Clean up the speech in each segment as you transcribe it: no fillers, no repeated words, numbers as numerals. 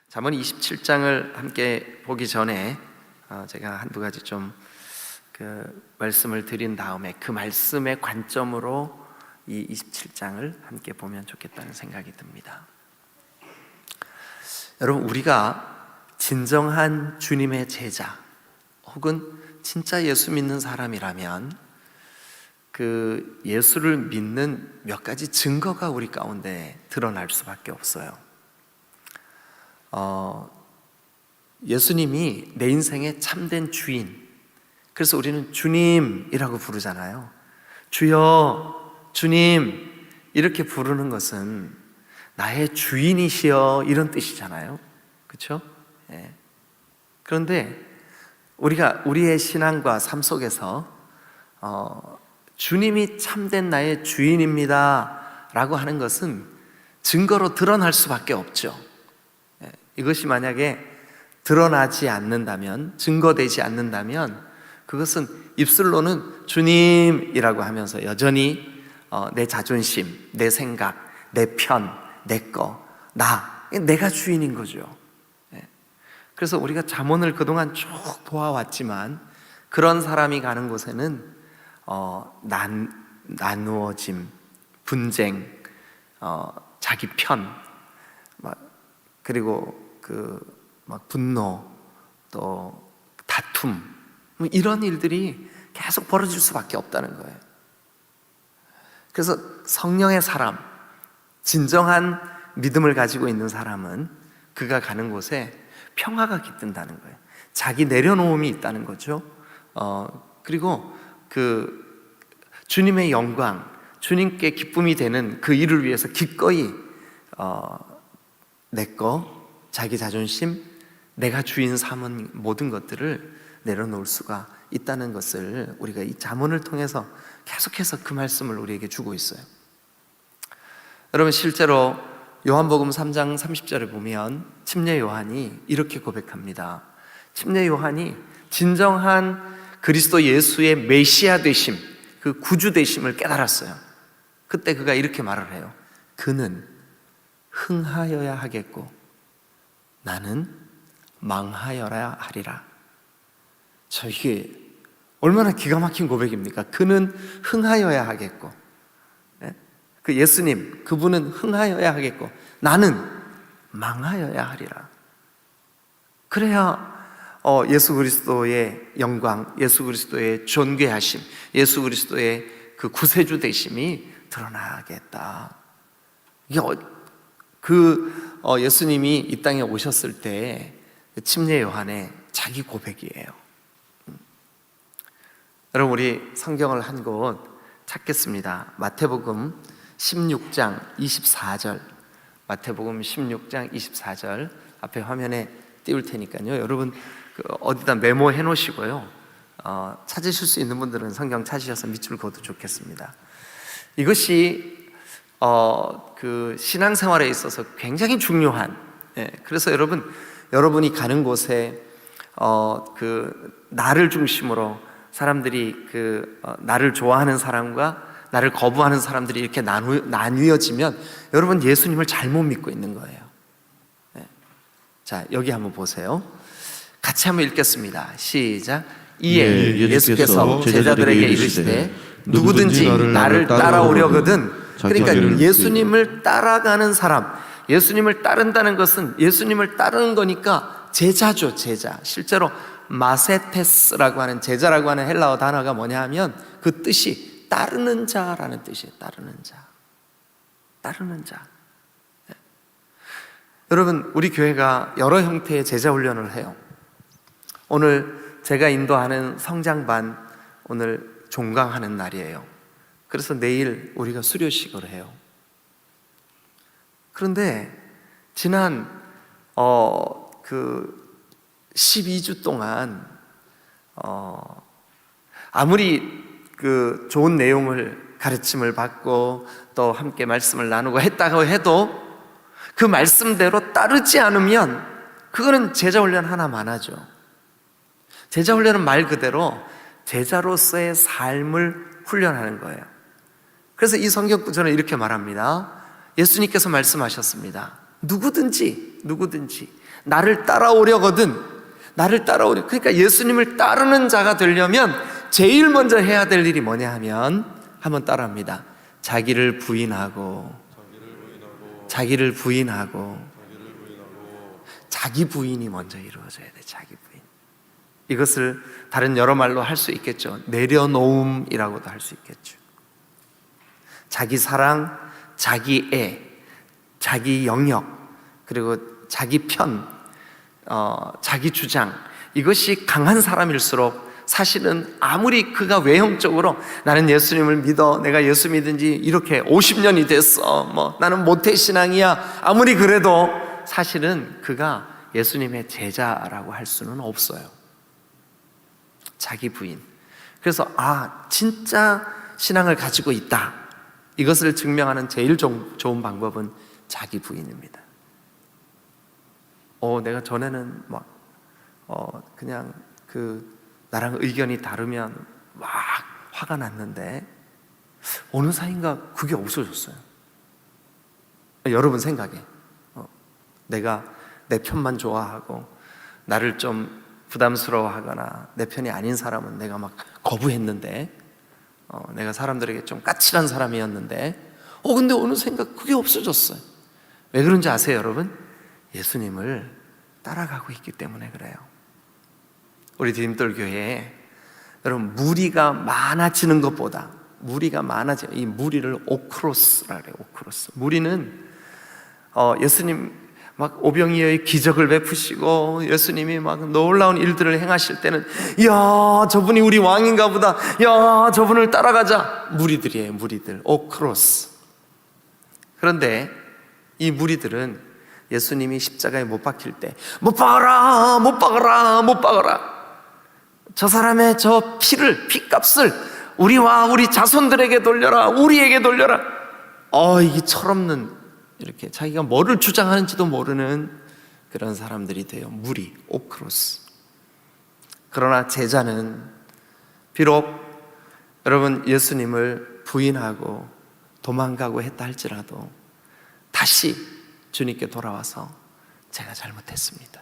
잠언 27장을 함께 보기 전에 제가 한두 가지 좀 말씀을 드린 다음에 그 말씀의 관점으로 이 27장을 함께 보면 좋겠다는 생각이 듭니다. 여러분, 우리가 진정한 주님의 제자 혹은 진짜 예수 믿는 사람이라면 그 예수를 믿는 몇 가지 증거가 우리 가운데 드러날 수밖에 없어요. 예수님이 내 인생의 참된 주인, 그래서 우리는 주님이라고 부르잖아요. 주여, 주님 이렇게 부르는 것은 나의 주인이시여 이런 뜻이잖아요. 그렇죠? 예. 그런데 우리가 우리의 신앙과 삶 속에서 주님이 참된 나의 주인입니다 라고 하는 것은 증거로 드러날 수밖에 없죠. 이것이 만약에 드러나지 않는다면, 증거되지 않는다면 그것은 입술로는 주님이라고 하면서 여전히 내 자존심, 내 생각, 내 편, 내 거, 내가 주인인 거죠. 그래서 우리가 잠언을 그동안 쭉 보아왔지만 그런 사람이 가는 곳에는 나누어짐, 분쟁, 자기 편, 그리고 분노, 또 다툼, 이런 일들이 계속 벌어질 수밖에 없다는 거예요. 그래서 성령의 사람, 진정한 믿음을 가지고 있는 사람은 그가 가는 곳에 평화가 깃든다는 거예요. 자기 내려놓음이 있다는 거죠. 그리고 그 주님의 영광, 주님께 기쁨이 되는 그 일을 위해서 기꺼이 내 거, 자기 자존심, 내가 주인 삼은 모든 것들을 내려놓을 수가 있다는 것을 우리가 이 잠언을 통해서 계속해서 그 말씀을 우리에게 주고 있어요. 여러분, 실제로 요한복음 3장 30절에 보면 침례 요한이 이렇게 고백합니다. 침례 요한이 진정한 그리스도 예수의 메시아 되심, 그 구주 되심을 깨달았어요. 그때 그가 이렇게 말을 해요. 그는 흥하여야 하겠고 나는 망하여야 하리라. 이게 얼마나 기가 막힌 고백입니까? 그는 흥하여야 하겠고, 그 예수님, 그분은 흥하여야 하겠고 나는 망하여야 하리라. 그래야 예수 그리스도의 영광, 예수 그리스도의 존귀하심, 예수 그리스도의 그 구세주 되심이 드러나겠다. 이게 예수님이 이 땅에 오셨을 때 침례 요한의 자기 고백이에요. 여러분, 우리 성경을 한 곳 찾겠습니다. 마태복음 16장 24절, 마태복음 16장 24절 앞에 화면에 띄울 테니까요. 여러분 어디다 메모해 놓으시고요. 찾으실 수 있는 분들은 성경 찾으셔서 밑줄 그어도 좋겠습니다. 이것이 그 신앙생활에 있어서 굉장히 중요한, 그래서 여러분이 가는 곳에 나를 중심으로 사람들이 나를 좋아하는 사람과 나를 거부하는 사람들이 이렇게 나뉘어지면 여러분 예수님을 잘못 믿고 있는 거예요. 자, 여기 한번 보세요. 같이 한번 읽겠습니다. 시작. 이에 예수께서 제자들에게 이르시되 누구든지 나를 따라오려거든. 그러니까 예수님을 따라가는 사람, 예수님을 따른다는 것은 예수님을 따르는 거니까 제자죠, 제자. 실제로 마세테스라고 하는, 제자라고 하는 헬라어 단어가 뭐냐 하면 그 뜻이 따르는 자라는 뜻이에요. 따르는 자, 따르는 자. 여러분, 우리 교회가 여러 형태의 제자 훈련을 해요. 오늘 제가 인도하는 성장반, 오늘 종강하는 날이에요. 그래서 내일 우리가 수료식을 해요. 그런데 지난 12주 동안 아무리 좋은 내용을 가르침을 받고 또 함께 말씀을 나누고 했다고 해도 그 말씀대로 따르지 않으면 그거는 제자 훈련 하나만 하죠. 제자 훈련은 말 그대로 제자로서의 삶을 훈련하는 거예요. 그래서 이 성경 구절은 이렇게 말합니다. 예수님께서 말씀하셨습니다. 누구든지 나를 따라오려거든. 나를 따라오려. 그러니까 예수님을 따르는 자가 되려면 제일 먼저 해야 될 일이 뭐냐 하면, 한번 따라합니다. 자기를 부인하고 자기 부인이 먼저 이루어져야 돼. 자기 부인. 이것을 다른 여러 말로 할 수 있겠죠. 내려놓음이라고도 할 수 있겠죠. 자기 사랑, 자기 애, 자기 영역, 그리고 자기 편, 자기 주장, 이것이 강한 사람일수록 사실은 아무리 그가 외형적으로 나는 예수님을 믿어, 내가 예수 믿은 지 이렇게 50년이 됐어, 나는 모태신앙이야, 아무리 그래도 사실은 그가 예수님의 제자라고 할 수는 없어요. 자기 부인. 그래서 진짜 신앙을 가지고 있다, 이것을 증명하는 제일 좋은 방법은 자기 부인입니다. 내가 전에는 그냥 나랑 의견이 다르면 막 화가 났는데 어느 사이인가 그게 없어졌어요. 여러분 생각에 내가 내 편만 좋아하고 나를 좀 부담스러워하거나 내 편이 아닌 사람은 내가 막 거부했는데, 내가 사람들에게 좀 까칠한 사람이었는데 근데 어느 생각 그게 없어졌어요. 왜 그런지 아세요, 여러분? 예수님을 따라가고 있기 때문에 그래요. 우리 디딤돌 교회에 여러분, 무리가 많아지는 것보다, 이 무리를 오크로스라 그래요. 오크로스. 무리는 예수님 막 오병이어의 기적을 베푸시고 예수님이 막 놀라운 일들을 행하실 때는 야, 저분이 우리 왕인가 보다, 야, 저분을 따라가자. 무리들이에요. 무리들. 오크로스. 그런데 이 무리들은 예수님이 십자가에 못 박힐 때 못 박아라, 저 사람의 저 피값을 우리와 우리 자손들에게 돌려라, 우리에게 돌려라. 이게 철없는, 이렇게 자기가 뭐를 주장하는지도 모르는 그런 사람들이 돼요. 무리, 오크로스. 그러나 제자는 비록 여러분 예수님을 부인하고 도망가고 했다 할지라도 다시 주님께 돌아와서 제가 잘못했습니다.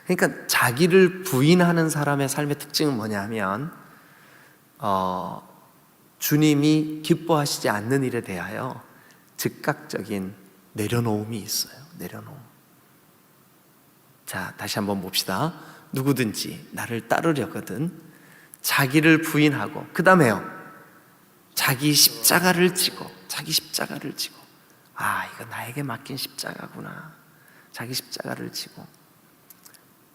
그러니까 자기를 부인하는 사람의 삶의 특징은 뭐냐면 주님이 기뻐하시지 않는 일에 대하여 즉각적인 내려놓음이 있어요. 내려놓음. 자, 다시 한번 봅시다. 누구든지 나를 따르려거든 자기를 부인하고, 그 다음에요, 자기 십자가를 지고. 이거 나에게 맡긴 십자가구나. 자기 십자가를 지고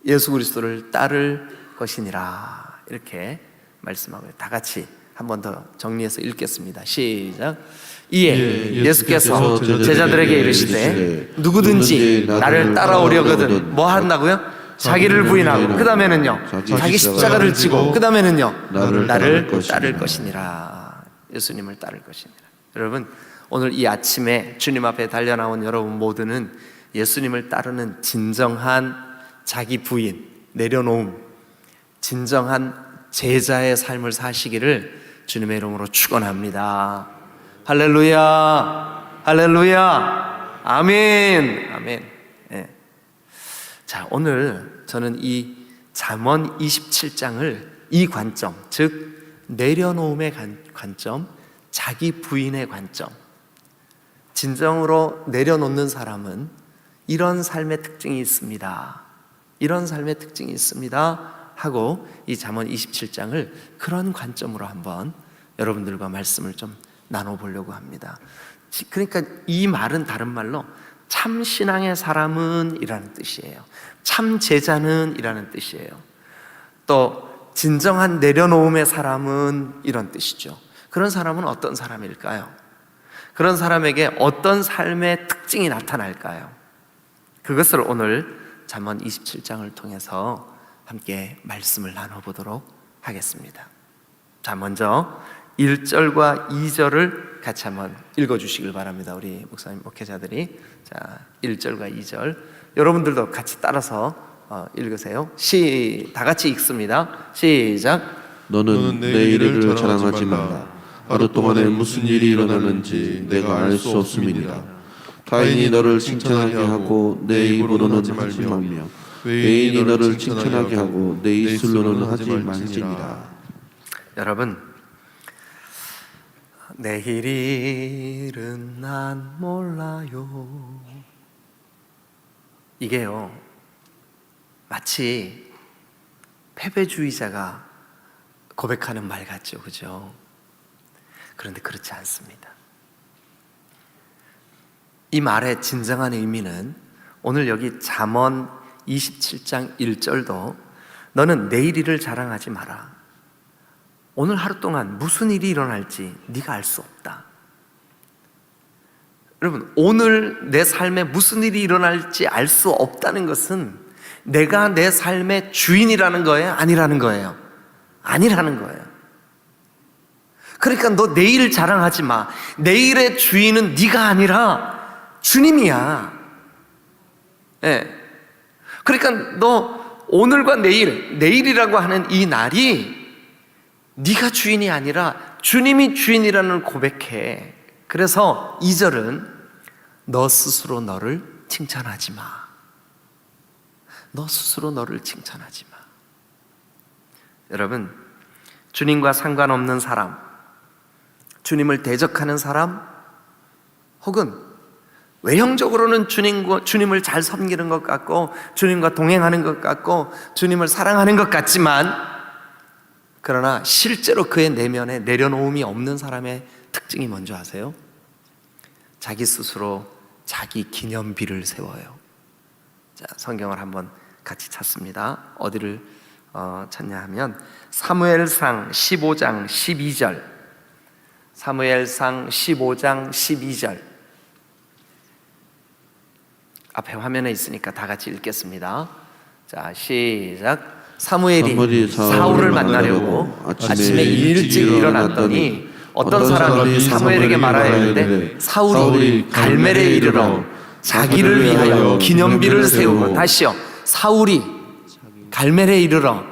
예수 그리스도를 따를 것이니라, 이렇게 말씀하고요. 다 같이 한 번 더 정리해서 읽겠습니다. 시작. 이에 예수께서 제자들에게 이르시되 누구든지 나를 따라오려거든 뭐 한다고요? 자기를 부인하고, 그 다음에는요, 자기 십자가를 지고, 그 다음에는요, 나를 따를 것이니라. 예수님을 따를 것이니라. 여러분, 오늘 이 아침에 주님 앞에 달려나온 여러분 모두는 예수님을 따르는 진정한 자기 부인, 내려놓음, 진정한 제자의 삶을 사시기를 주님의 이름으로 축원합니다. 할렐루야, 할렐루야, 아멘, 아멘. 네. 자, 오늘 저는 이 잠언 27장을 이 관점, 즉 내려놓음의 관점, 자기 부인의 관점, 진정으로 내려놓는 사람은 이런 삶의 특징이 있습니다, 이런 삶의 특징이 있습니다 하고 이 잠언 27장을 그런 관점으로 한번 여러분들과 말씀을 좀 나눠보려고 합니다. 그러니까 이 말은 다른 말로 참 신앙의 사람은 이라는 뜻이에요. 참 제자는 이라는 뜻이에요. 또 진정한 내려놓음의 사람은 이런 뜻이죠. 그런 사람은 어떤 사람일까요? 그런 사람에게 어떤 삶의 특징이 나타날까요? 그것을 오늘 잠언 27장을 통해서 함께 말씀을 나눠보도록 하겠습니다. 자, 먼저 1절과 2절을 같이 한번 읽어주시길 바랍니다. 우리 목사님, 목회자들이. 자, 1절과 2절 여러분들도 같이 따라서 읽으세요. 다 같이 읽습니다. 시작. 너는 내 일을 자랑하지 말라. 하루 동안에 무슨 일이 일어나는지 내가 알 수 없음이니라. 타인이 너를 칭찬하게 하고 내 입으로는 하지 말며 외인이 너를 칭찬하게 하고 내 입술로는 하지 말지니라. 여러분, 내일 일은 난 몰라요. 이게요, 마치 패배주의자가 고백하는 말 같죠, 그죠? 그런데 그렇지 않습니다. 이 말의 진정한 의미는 오늘 여기 잠언 27장 1절도 너는 내일 일을 자랑하지 마라. 오늘 하루 동안 무슨 일이 일어날지 네가 알 수 없다. 여러분, 오늘 내 삶에 무슨 일이 일어날지 알 수 없다는 것은 내가 내 삶의 주인이라는 거예요? 아니라는 거예요? 아니라는 거예요. 그러니까 너 내일 자랑하지 마. 내일의 주인은 네가 아니라 주님이야. 예. 그러니까 너 오늘과 내일이라고 하는 이 날이 네가 주인이 아니라 주님이 주인이라는 고백해. 그래서 2절은 너 스스로 너를 칭찬하지 마. 너 스스로 너를 칭찬하지 마. 여러분, 주님과 상관없는 사람, 주님을 대적하는 사람, 혹은 외형적으로는 주님을 잘 섬기는 것 같고 주님과 동행하는 것 같고 주님을 사랑하는 것 같지만, 그러나 실제로 그의 내면에 내려놓음이 없는 사람의 특징이 뭔지 아세요? 자기 스스로 자기 기념비를 세워요. 자, 성경을 한번 같이 찾습니다. 어디를 찾냐 하면 사무엘상 15장 12절, 사무엘상 15장 12절 앞에 화면에 있으니까 다 같이 읽겠습니다. 자, 시작. 사무엘이 사울을 만나려고 아침에 일찍 일어났더니 어떤 사람이 사무엘에게 말하여 이르되 사울이 갈멜에 이르러 자기를 위하여 기념비를 세우고, 다시요, 사울이 갈멜에 이르러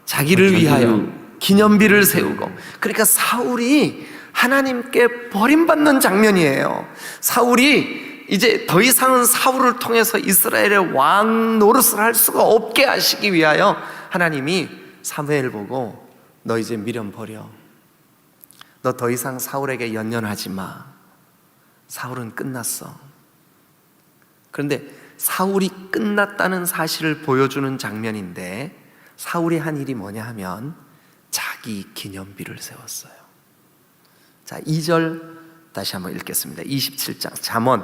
자기를 위하여 기념비를 세우고. 그러니까 사울이 하나님께 버림받는 장면이에요. 사울이 이제 더 이상은 사울을 통해서 이스라엘의 왕 노릇을 할 수가 없게 하시기 위하여 하나님이 사무엘 보고 너 이제 미련 버려. 너 더 이상 사울에게 연연하지 마. 사울은 끝났어. 그런데 사울이 끝났다는 사실을 보여주는 장면인데, 사울이 한 일이 뭐냐 하면 자기 기념비를 세웠어요. 자, 2절 다시 한번 읽겠습니다. 27장 잠언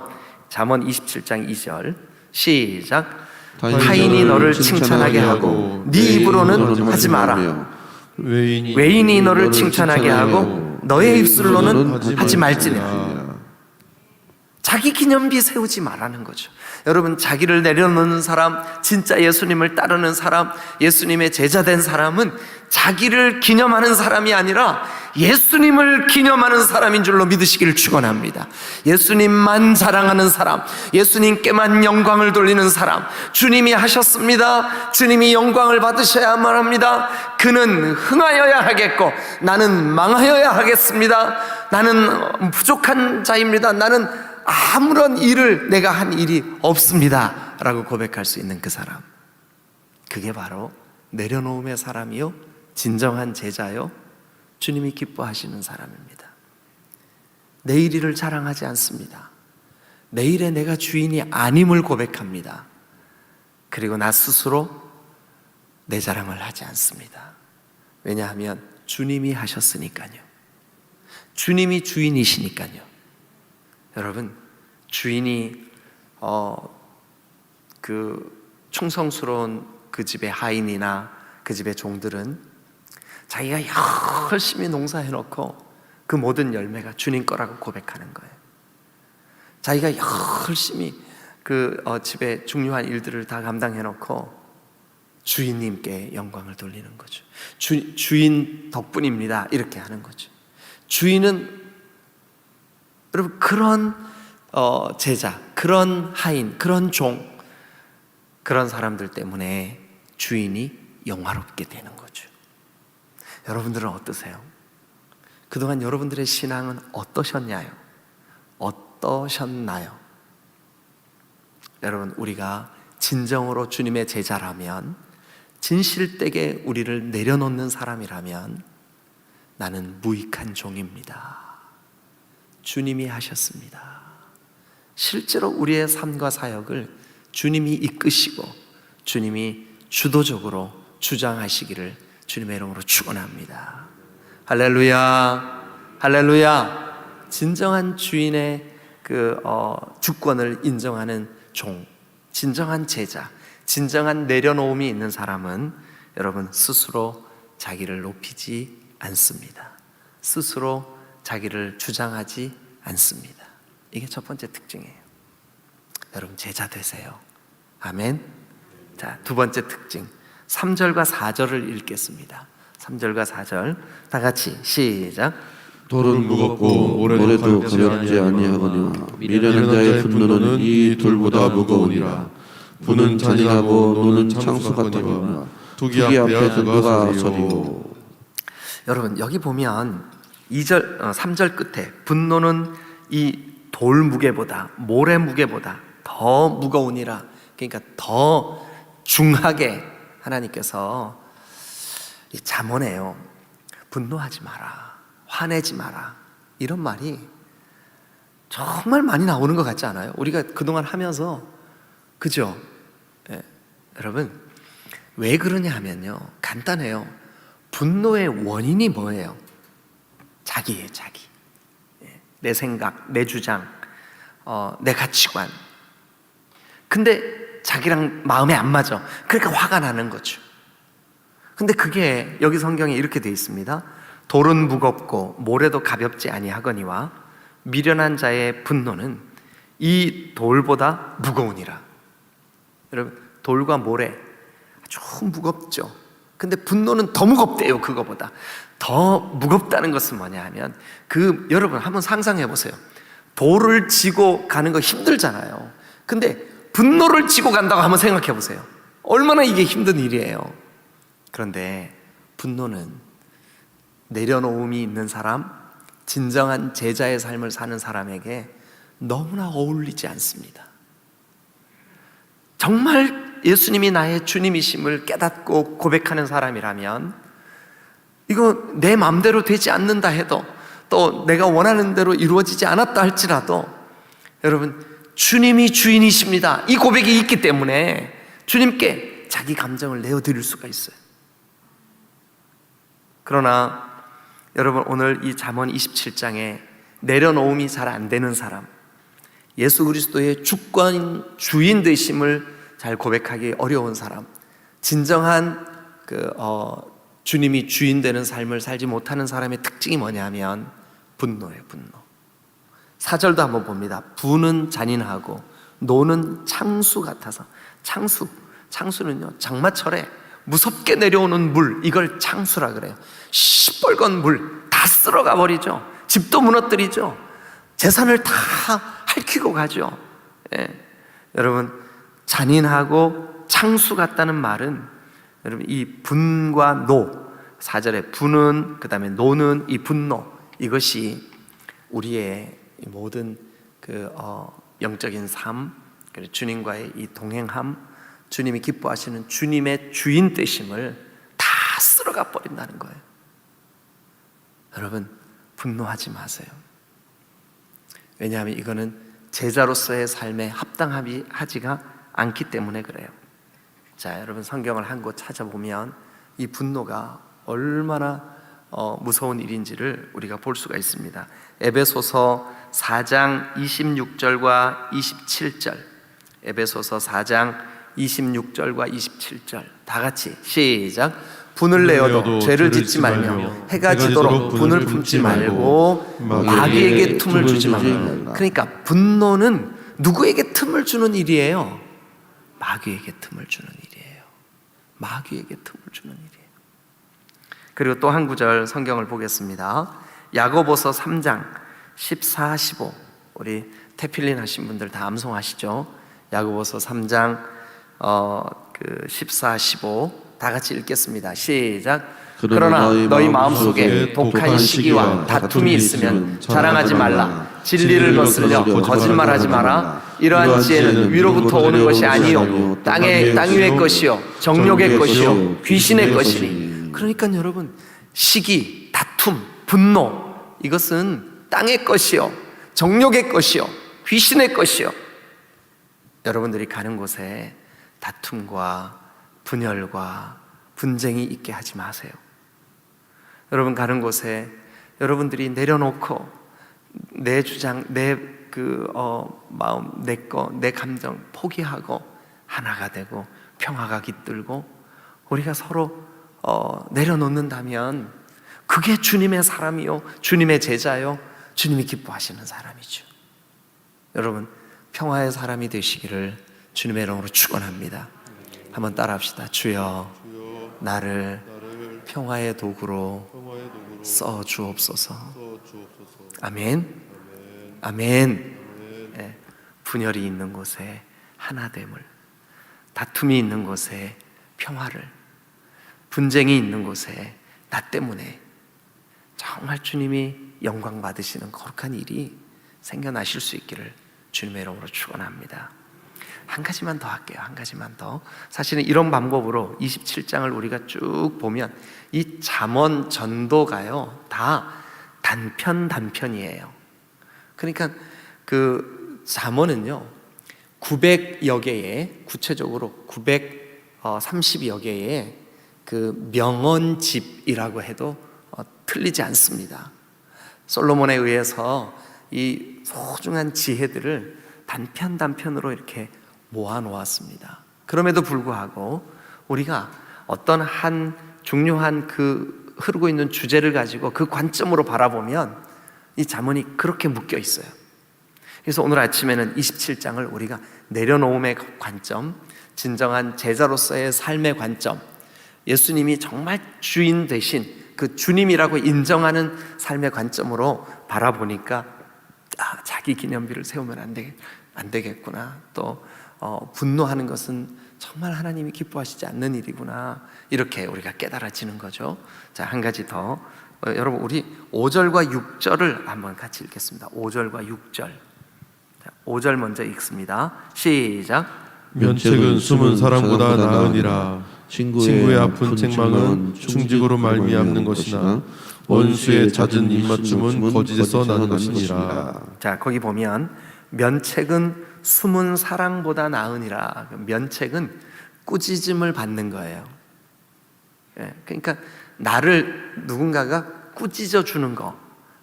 27장 2절 시작. 타인이 너를 칭찬하게 하고 네 입으로는 하지 마라. 외인이 너를 칭찬하게 하고 너의 입술로는 하지 말지니라. 자기 기념비 세우지 말라는 거죠. 여러분, 자기를 내려놓는 사람, 진짜 예수님을 따르는 사람, 예수님의 제자된 사람은 자기를 기념하는 사람이 아니라 예수님을 기념하는 사람인 줄로 믿으시기를 축원합니다. 예수님만 자랑하는 사람, 예수님께만 영광을 돌리는 사람, 주님이 하셨습니다, 주님이 영광을 받으셔야만 합니다, 그는 흥하여야 하겠고 나는 망하여야 하겠습니다, 나는 부족한 자입니다, 나는 아무런 일을 내가 한 일이 없습니다 라고 고백할 수 있는 그 사람, 그게 바로 내려놓음의 사람이요, 진정한 제자요, 주님이 기뻐하시는 사람입니다. 내일 일을 자랑하지 않습니다. 내일에 내가 주인이 아님을 고백합니다. 그리고 나 스스로 내 자랑을 하지 않습니다. 왜냐하면 주님이 하셨으니까요. 주님이 주인이시니까요. 여러분, 주인이 그 충성스러운 그 집의 하인이나 그 집의 종들은 자기가 열심히 농사해놓고 그 모든 열매가 주님 거라고 고백하는 거예요. 자기가 열심히 그 집의 중요한 일들을 다 감당해놓고 주인님께 영광을 돌리는 거죠. 주인 덕분입니다 이렇게 하는 거죠. 주인은 여러분, 그런 제자, 그런 하인, 그런 종, 그런 사람들 때문에 주인이 영화롭게 되는 거죠. 여러분들은 어떠세요? 그동안 여러분들의 신앙은 어떠셨나요? 여러분, 우리가 진정으로 주님의 제자라면, 진실되게 우리를 내려놓는 사람이라면 나는 무익한 종입니다. 주님이 하셨습니다. 실제로 우리의 삶과 사역을 주님이 이끄시고 주님이 주도적으로 주장하시기를 주님의 이름으로 축원합니다. 할렐루야, 할렐루야. 진정한 주인의 주권을 인정하는 종, 진정한 제자, 진정한 내려놓음이 있는 사람은 여러분 스스로 자기를 높이지 않습니다. 스스로 자기를 주장하지 않습니다. 이게 첫 번째 특징이에요. 여러분 제자 되세요. 아멘. 자, 두 번째 특징 3절과 4절을 읽겠습니다. 3절과 4절 다 같이 시작. 돌은 무겁고 모래도 가볍지 아니하거니와 미련한 자의 분노는 이 돌보다 무거우니라. 분은 잔인하고 노는 창수 같으니라. 두기 앞에 누가 서리고. 여러분 여기 보면 3절 끝에 분노는 이 돌 무게보다 모래 무게보다 더 무거우니라. 그러니까 더 중하게 하나님께서 이 잠언해요. 분노하지 마라, 화내지 마라, 이런 말이 정말 많이 나오는 것 같지 않아요? 우리가 그동안 하면서, 그죠? 예. 여러분 왜 그러냐 하면요, 간단해요. 분노의 원인이 뭐예요? 자기예요. 자기. 예. 내 생각, 내 주장, 내 가치관. 근데 자기랑 마음에 안 맞아. 그러니까 화가 나는 거죠. 근데 그게 여기 성경에 이렇게 되어 있습니다. 돌은 무겁고 모래도 가볍지 아니하거니와 미련한 자의 분노는 이 돌보다 무거우니라. 여러분 돌과 모래 아주 무겁죠. 근데 분노는 더 무겁대요. 그거보다 더 무겁다는 것은 뭐냐 하면 여러분 한번 상상해 보세요. 돌을 지고 가는 거 힘들잖아요. 근데 분노를 지고 간다고 한번 생각해 보세요. 얼마나 이게 힘든 일이에요. 그런데 분노는 내려놓음이 있는 사람, 진정한 제자의 삶을 사는 사람에게 너무나 어울리지 않습니다. 정말 예수님이 나의 주님이심을 깨닫고 고백하는 사람이라면, 이거 내 마음대로 되지 않는다 해도, 또 내가 원하는 대로 이루어지지 않았다 할지라도, 여러분 주님이 주인이십니다, 이 고백이 있기 때문에 주님께 자기 감정을 내어드릴 수가 있어요. 그러나 여러분 오늘 이 잠언 27장에 내려놓음이 잘 안 되는 사람, 예수 그리스도의 주권 주인 되심을 잘 고백하기 어려운 사람, 진정한 주님이 주인 되는 삶을 살지 못하는 사람의 특징이 뭐냐면 분노예요. 분노. 4절도 한번 봅니다. 분은 잔인하고 노는 창수 같아서. 창수는요 장마철에 무섭게 내려오는 물, 이걸 창수라 그래요. 시뻘건 물 다 쓸어가 버리죠. 집도 무너뜨리죠. 재산을 다 핥히고 가죠. 예. 여러분 잔인하고 창수 같다는 말은, 여러분 이 분과 노, 4절에 분은, 그 다음에 노는, 이 분노, 이것이 우리의 모든 영적인 삶, 주님과의 이 동행함, 주님이 기뻐하시는 주님의 주인 되심을 다 쓸어가 버린다는 거예요. 여러분 분노하지 마세요. 왜냐하면 이거는 제자로서의 삶에 합당하지가 않기 때문에 그래요. 자, 여러분 성경을 한 곳 찾아보면 이 분노가 얼마나 무서운 일인지를 우리가 볼 수가 있습니다. 에베소서 4장 26절과 27절, 에베소서 4장 26절과 27절 다 같이 시작. 분을 내어도 죄를 짓지 말며 해가 지도록 분을 품지 말고 마귀에게 틈을 주지 말라. 그러니까 분노는 누구에게 틈을 주는 일이에요? 마귀에게 틈을 주는 일이에요. 마귀에게 틈을 주는 일이에요. 그리고 또 한 구절 성경을 보겠습니다. 야고보서 3장 14, 15. 우리 태필린 하신 분들 다 암송하시죠? 야고보서 3장 14, 15 다 같이 읽겠습니다. 시작. 그러나 너희 마음속에 독한 시기와 다툼이 있으면 자랑하지 말라. 진리를 거슬려 거짓말하지 마라. 이러한 지혜는 위로부터 오는 것이 아니요 땅 위의 것이요 정욕의 것이요 귀신의 것이니. 그러니까 여러분, 시기, 다툼, 분노, 이것은 땅의 것이요 정욕의 것이요 귀신의 것이요. 여러분들이 가는 곳에 다툼과 분열과 분쟁이 있게 하지 마세요. 여러분 가는 곳에 여러분들이 내려놓고 내 주장, 내 마음, 내 감정 포기하고 하나가 되고 평화가 깃들고 우리가 서로 내려놓는다면 그게 주님의 사람이요 주님의 제자요 주님이 기뻐하시는 사람이죠. 여러분, 평화의 사람이 되시기를 주님의 이름으로 축원합니다. 한번 따라합시다. 주여, 나를 평화의 도구로 써 주옵소서. 아멘. 아멘. 네. 분열이 있는 곳에 하나됨을, 다툼이 있는 곳에 평화를, 분쟁이 있는 곳에 나 때문에 정말 주님이 영광 받으시는 거룩한 일이 생겨나실 수 있기를 주님의 이름으로 축원합니다. 한 가지만 더 할게요. 한 가지만 더. 사실은 이런 방법으로 27장을 우리가 쭉 보면 이 잠언 전도가요 다 단편이에요. 그러니까 그 잠언은요 900여 개의, 구체적으로 930여 개의 그 명언집이라고 해도 틀리지 않습니다. 솔로몬에 의해서 이 소중한 지혜들을 단편으로 이렇게 모아 놓았습니다. 그럼에도 불구하고 우리가 어떤 한 중요한 그 흐르고 있는 주제를 가지고 그 관점으로 바라보면 이 잠언이 그렇게 묶여 있어요. 그래서 오늘 아침에는 27장을 우리가 내려놓음의 관점, 진정한 제자로서의 삶의 관점, 예수님이 정말 주인 되신 그 주님이라고 인정하는 삶의 관점으로 바라보니까 자기 기념비를 세우면 안 되겠구나. 또 분노하는 것은 정말 하나님이 기뻐하시지 않는 일이구나. 이렇게 우리가 깨달아지는 거죠. 자, 한 가지 더. 여러분, 우리 5절과 6절을 한번 같이 읽겠습니다. 5절과 6절. 5절 먼저 읽습니다. 시작. 면책은 숨은 사람보다 나으니라. 친구의 아픈 책망은 충직으로 말미암는 것이나 원수의 잦은 입맞춤은 거짓에서 나는 것이니라. 자, 거기 보면 면책은 숨은 사랑보다 나으니라. 면책은 꾸짖음을 받는 거예요. 그러니까 나를 누군가가 꾸짖어 주는 거,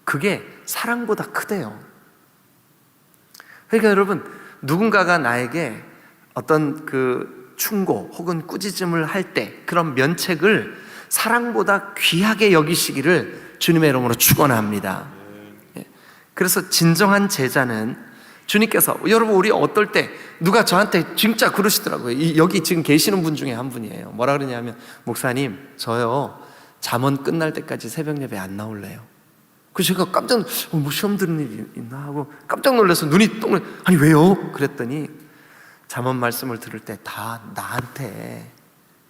그게 사랑보다 크대요. 그러니까 여러분, 누군가가 나에게 어떤 그 충고 혹은 꾸짖음을 할 때 그런 면책을 사랑보다 귀하게 여기시기를 주님의 이름으로 축원합니다. 그래서 진정한 제자는 주님께서, 여러분 우리 어떨 때 누가 저한테 진짜 그러시더라고요. 여기 지금 계시는 분 중에 한 분이에요. 뭐라 그러냐면, 목사님 저요 잠언 끝날 때까지 새벽 예배 안 나올래요. 그래서 제가 깜짝 뭐 시험 들은 일이 있나 하고 깜짝 놀라서 눈이 동그래. 아니 왜요? 그랬더니 잠언 말씀을 들을 때 다 나한테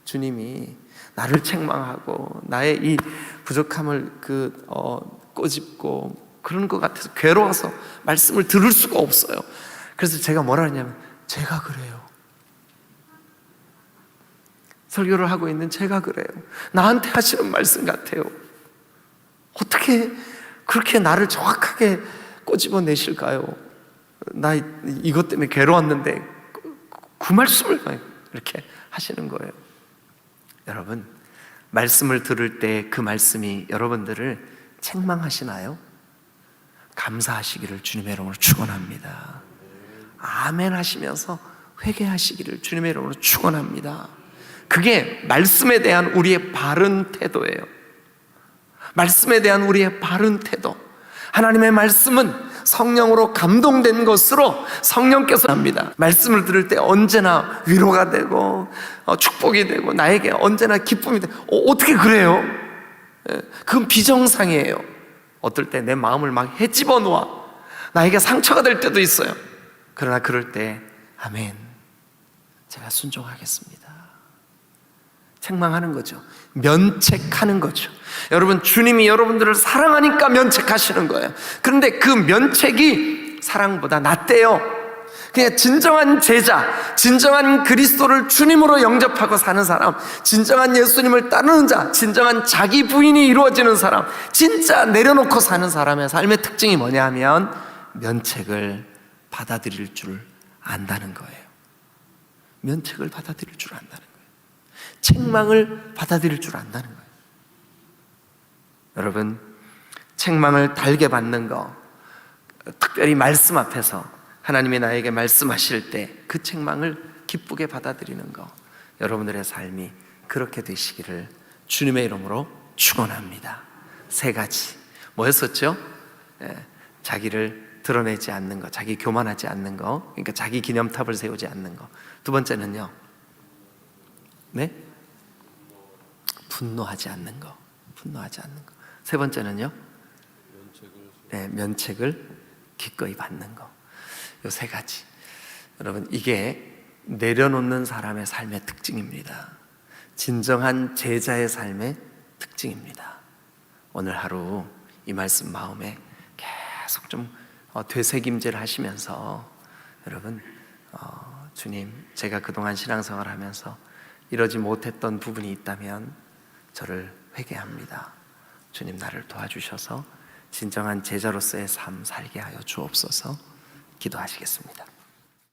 주님이 나를 책망하고 나의 이 부족함을 꼬집고 그런 것 같아서 괴로워서 말씀을 들을 수가 없어요. 그래서 제가 뭐라 하냐면, 제가 그래요. 설교를 하고 있는 제가 그래요. 나한테 하시는 말씀 같아요. 어떻게 그렇게 나를 정확하게 꼬집어내실까요? 나 이것 때문에 괴로웠는데 그 말씀을 이렇게 하시는 거예요. 여러분, 말씀을 들을 때 그 말씀이 여러분들을 책망하시나요? 감사하시기를 주님의 이름으로 축원합니다. 아멘 하시면서 회개하시기를 주님의 이름으로 축원합니다. 그게 말씀에 대한 우리의 바른 태도예요. 말씀에 대한 우리의 바른 태도. 하나님의 말씀은 성령으로 감동된 것으로 성령께서 합니다. 말씀을 들을 때 언제나 위로가 되고 축복이 되고 나에게 언제나 기쁨이 되고, 어떻게 그래요? 그건 비정상이에요. 어떨 때 내 마음을 막 헤집어 놓아 나에게 상처가 될 때도 있어요. 그러나 그럴 때 아멘, 제가 순종하겠습니다. 책망하는 거죠. 면책하는 거죠. 여러분, 주님이 여러분들을 사랑하니까 면책하시는 거예요. 그런데 그 면책이 사랑보다 낫대요. 그냥 진정한 제자, 진정한 그리스도를 주님으로 영접하고 사는 사람, 진정한 예수님을 따르는 자, 진정한 자기 부인이 이루어지는 사람, 진짜 내려놓고 사는 사람의 삶의 특징이 뭐냐 하면 면책을 받아들일 줄 안다는 거예요. 면책을 받아들일 줄 안다는 거예요. 책망을 받아들일 줄 안다는 거예요. 여러분, 책망을 달게 받는 거, 특별히 말씀 앞에서 하나님이 나에게 말씀하실 때 그 책망을 기쁘게 받아들이는 거, 여러분들의 삶이 그렇게 되시기를 주님의 이름으로 축원합니다. 3가지 뭐였었죠? 자기를 드러내지 않는 거, 자기 교만하지 않는 거, 그러니까 자기 기념탑을 세우지 않는 거. 2번째는요, 네? 분노하지 않는 거, 분노하지 않는 거. 3번째는요, 네, 면책을 기꺼이 받는 거. 요 3가지. 여러분, 이게 내려놓는 사람의 삶의 특징입니다. 진정한 제자의 삶의 특징입니다. 오늘 하루 이 말씀 마음에 계속 좀 되새김질 하시면서, 여러분, 주님, 제가 그동안 신앙생활을 하면서 이러지 못했던 부분이 있다면 저를 회개합니다. 주님, 나를 도와주셔서 진정한 제자로서의 삶 살게 하여 주옵소서. 기도하시겠습니다.